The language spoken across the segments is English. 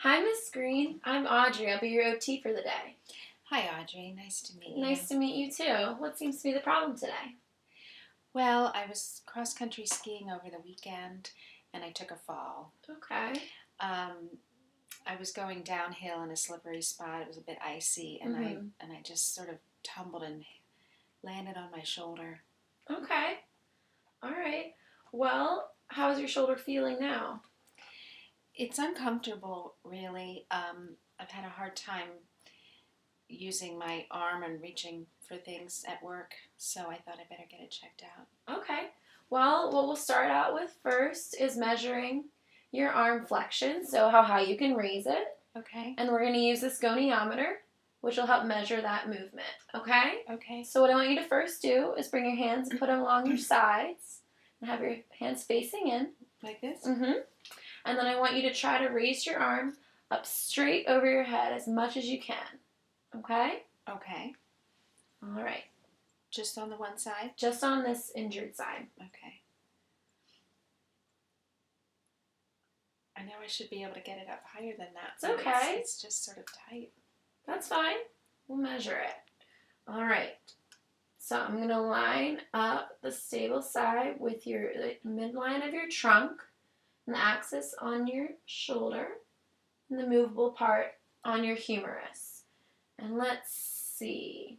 Hi, Miss Green. I'm Audrey. I'll be your OT for the day. Hi, Audrey. Nice to meet you. Nice to meet you, too. What seems to be the problem today? Well, I was cross-country skiing over the weekend, and I took a fall. Okay. I was going downhill in a slippery spot. It was a bit icy, and I just sort of tumbled and landed on my shoulder. Okay. All right. Well, how's your shoulder feeling now? It's uncomfortable, really. I've had a hard time using my arm and reaching for things at work, so I thought I better get it checked out. Okay. Well, what we'll start out with first is measuring your arm flexion, so how high you can raise it. Okay. And we're going to use this goniometer, which will help measure that movement. Okay? Okay. So what I want you to first do is bring your hands and put them along your sides and have your hands facing in. Like this? And then I want you to try to raise your arm up straight over your head as much as you can. Okay? Okay. All right. Just on the one side? Just on this injured side. Okay. I know I should be able to get it up higher than that. It's okay. It's just sort of tight. That's fine. We'll measure it. All right. So I'm going to line up the stable side with the midline of your trunk and the axis on your shoulder and the movable part on your humerus. And let's see.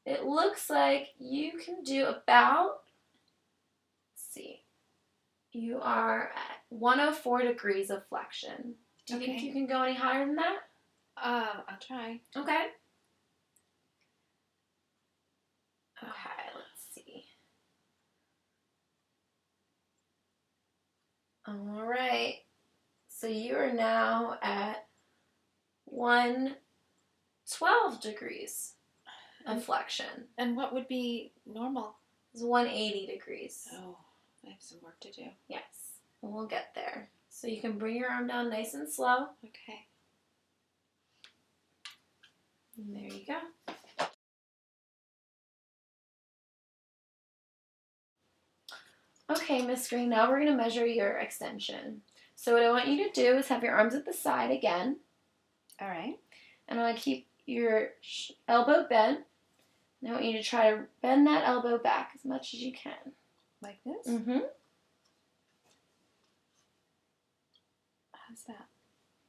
It looks like you can do about, you are at 104 degrees of flexion. Do you think you can go any higher than that? I'll try. Okay. Okay, let's see. All right. So you are now at 112 degrees of flexion. And what would be normal? It's 180 degrees. Oh, I have some work to do. Yes, and we'll get there. So you can bring your arm down nice and slow. Okay. And there you go. Okay, Miss Green, now we're going to measure your extension. So what I want you to do is have your arms at the side again. All right. And I want to keep your elbow bent. And I want you to try to bend that elbow back as much as you can. Like this? How's that?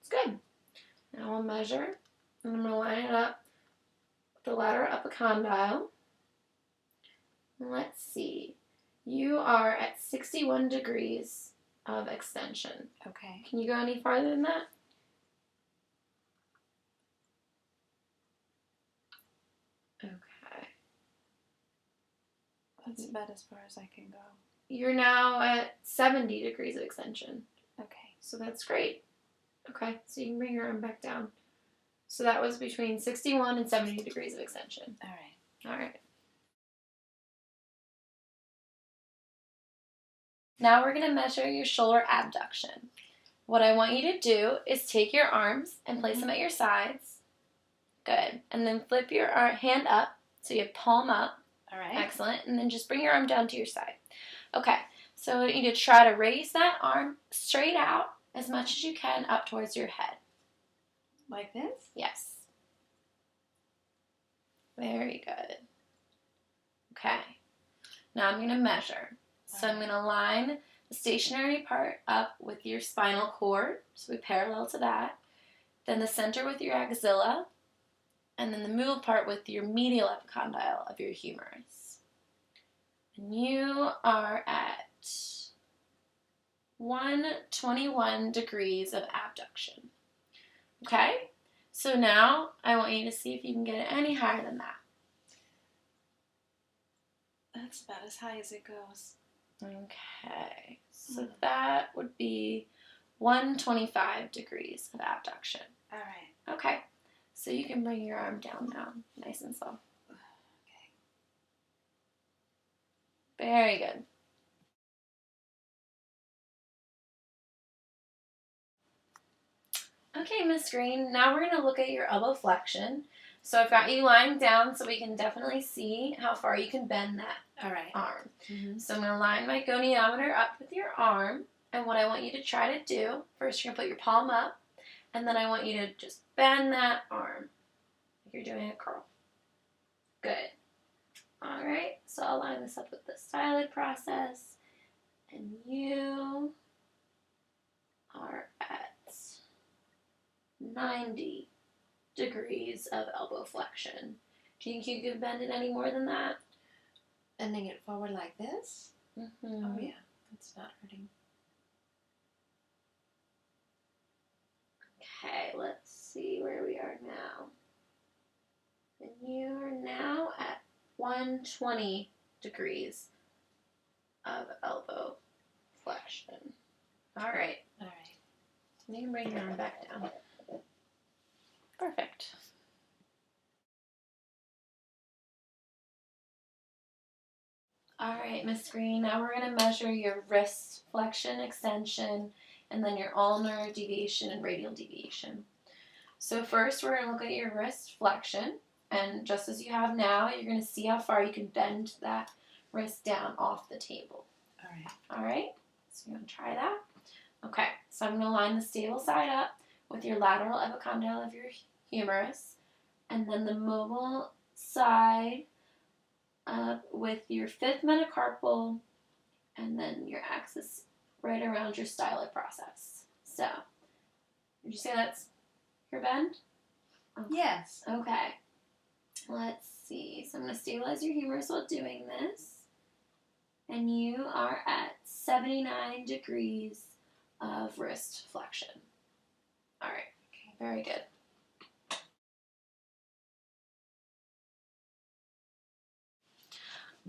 It's good. Now we'll measure. And I'm going to line it up with the lateral epicondyle. And let's see. You are at 61 degrees of extension. Okay. Can you go any farther than that? Okay. That's about as far as I can go. You're now at 70 degrees of extension. Okay. So that's great. Okay, so you can bring your arm back down. So that was between 61 and 70 degrees of extension. All right. All right. Now we're going to measure your shoulder abduction. What I want you to do is take your arms and place them at your sides. Good. And then flip your hand up so you have palm up. All right. Excellent. And then just bring your arm down to your side. Okay. So I want you to try to raise that arm straight out as much as you can up towards your head. Like this? Yes. Very good. Okay. Now I'm going to measure. So I'm going to line the stationary part up with your spinal cord, so we parallel to that. Then the center with your axilla, and then the movable part with your medial epicondyle of your humerus. And you are at 121 degrees of abduction. Okay? So now I want you to see if you can get it any higher than that. That's about as high as it goes. Okay, so that would be 125 degrees of abduction. All right. Okay, so you can bring your arm down now, nice and slow. Okay. Very good. Okay, Miss Green, now we're going to look at your elbow flexion. So I've got you lying down so we can definitely see how far you can bend that All right. arm. So I'm going to line my goniometer up with your arm, And what I want you to try to do, first you're going to put your palm up, and then I want you to just bend that arm like you're doing a curl. Good. All right, so I'll line this up with the stylet process, and you are at 90 degrees of elbow flexion. Do you think you could bend it any more than that? Bending it forward like this? Mm-hmm. Oh yeah, that's not hurting. Okay, let's see where we are now. And you are now at 120 degrees of elbow flexion. All right. All right. You can bring your arm back down. Perfect. All right, Miss Green, now we're going to measure your wrist flexion, extension, and then your ulnar deviation and radial deviation. So first, we're going to look at your wrist flexion, and just as you have now, you're going to see how far you can bend that wrist down off the table. All right. All right, so you're going to try that. Okay, so I'm going to line the stable side up with your lateral epicondyle of your humerus, and then the mobile side up with your fifth metacarpal, and then your axis right around your stylet process. So, would you say that's your bend? Okay. Yes. Okay. Let's see. So I'm going to stabilize your humerus while doing this. And you are at 79 degrees of wrist flexion. All right. Okay. Very good.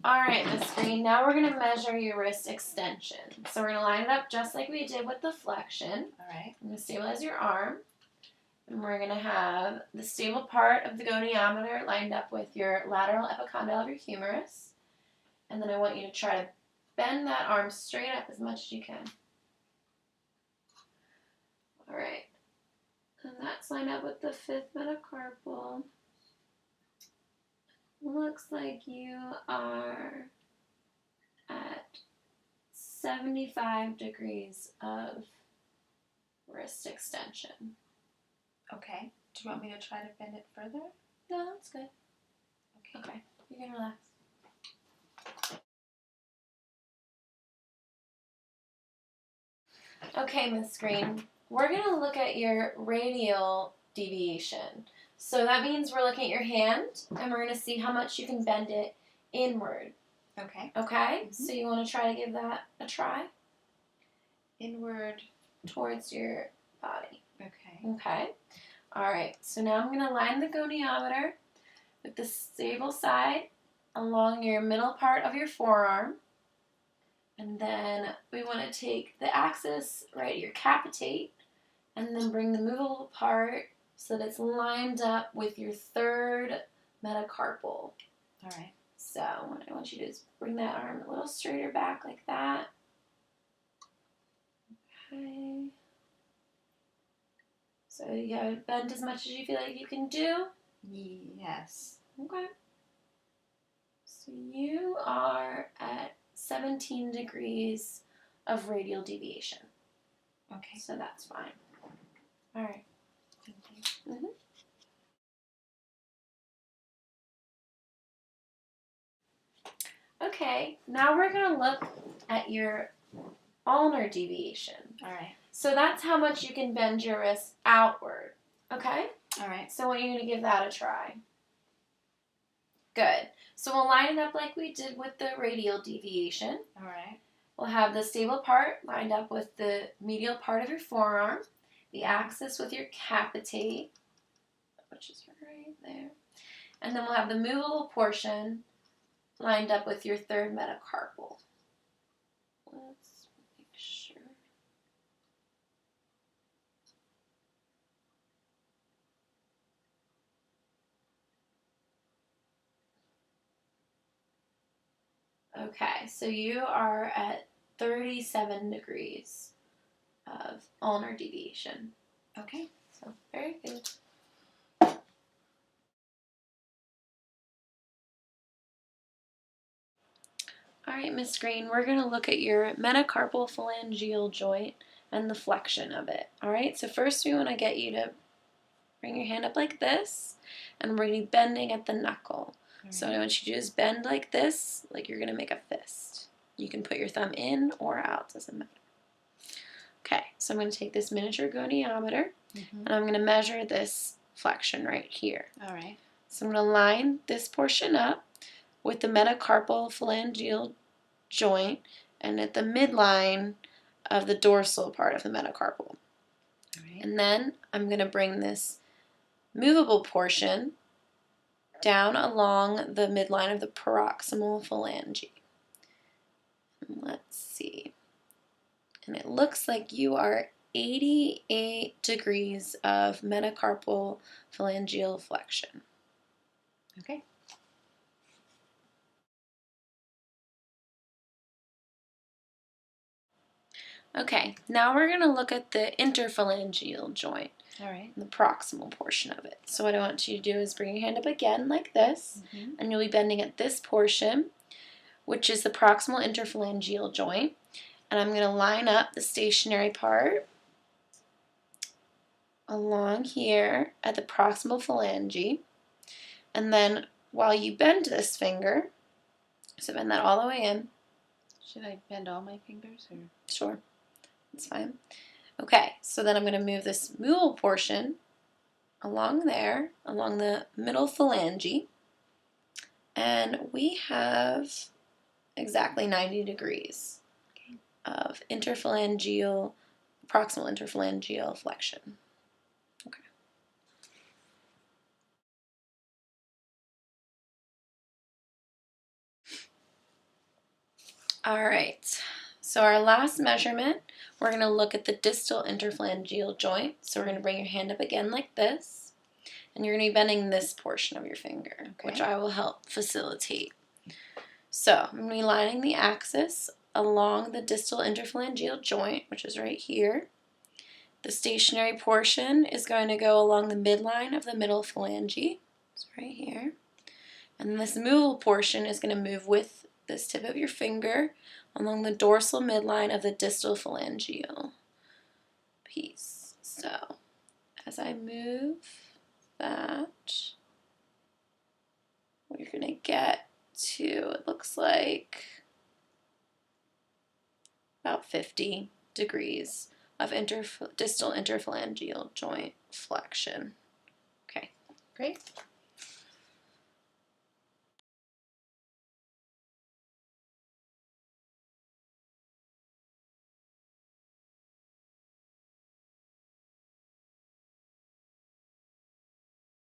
All right, Miss Green, now we're going to measure your wrist extension. So we're going to line it up just like we did with the flexion. All right. I'm going to stabilize your arm. And we're going to have the stable part of the goniometer lined up with your lateral epicondyle of your humerus. And then I want you to try to bend that arm straight up as much as you can. All right. And that's lined up with the fifth metacarpal. Looks like you are at 75 degrees of wrist extension. Okay. Do you want me to try to bend it further? No, that's good. Okay. Okay, you can relax. Okay, Miss Green, we're going to look at your radial deviation. So that means we're looking at your hand, and we're going to see how much you can bend it inward. Okay. Okay? Mm-hmm. So you want to try to give that a try? Inward. Towards your body. Okay. Okay. All right. So now I'm going to line the goniometer with the stable side along your middle part of your forearm. And then we want to take the axis right at your capitate and then bring the movable part so that it's lined up with your third metacarpal. All right. So what I want you to do is bring that arm a little straighter back like that. Okay. So you have it bent as much as you feel like you can do? Yes. Okay. So you are at 17 degrees of radial deviation. Okay. So that's fine. All right. Thank you. Mm-hmm. Okay, now we're going to look at your ulnar deviation. All right. So that's how much you can bend your wrist outward. Okay? All right. So I want you to give that a try. Good. So we'll line it up like we did with the radial deviation. All right. We'll have the stable part lined up with the medial part of your forearm, the axis with your capitate, which is right there. And then we'll have the movable portion lined up with your third metacarpal. Let's make sure. Okay, so you are at 37 degrees of ulnar deviation. Okay. So very good. All right, Miss Green, we're going to look at your metacarpal phalangeal joint and the flexion of it. All right, so first we want to get you to bring your hand up like this, and we're going to be bending at the knuckle. Right. So what I want you to do is bend like this, like you're going to make a fist. You can put your thumb in or out, doesn't matter. Okay, so I'm going to take this miniature goniometer, and I'm going to measure this flexion right here. All right. So I'm going to line this portion up with the metacarpal phalangeal joint and at the midline of the dorsal part of the metacarpal. All right. And then I'm going to bring this movable portion down along the midline of the proximal phalange. Let's see. And it looks like you are 88 degrees of metacarpal phalangeal flexion. Okay. Okay, now we're going to look at the interphalangeal joint. All right. The proximal portion of it. So what I want you to do is bring your hand up again like this, and you'll be bending at this portion, which is the proximal interphalangeal joint. And I'm going to line up the stationary part along here at the proximal phalange. And then while you bend this finger, so bend that all the way in. Should I bend all my fingers? Or? Sure, that's fine. Okay, so then I'm going to move this movable portion along there, along the middle phalange, and we have exactly 90 degrees of interphalangeal, proximal interphalangeal flexion. Okay. All right, so our last measurement, we're going to look at the distal interphalangeal joint. So we're going to bring your hand up again like this, and you're going to be bending this portion of your finger, which I will help facilitate. So I'm going to be lining the axis along the distal interphalangeal joint, which is right here. The stationary portion is going to go along the midline of the middle phalange, it's right here. And this movable portion is going to move with this tip of your finger along the dorsal midline of the distal phalangeal piece. So as I move that, we're going to get to, it looks like, about 50 degrees of distal interphalangeal joint flexion. Okay. Great.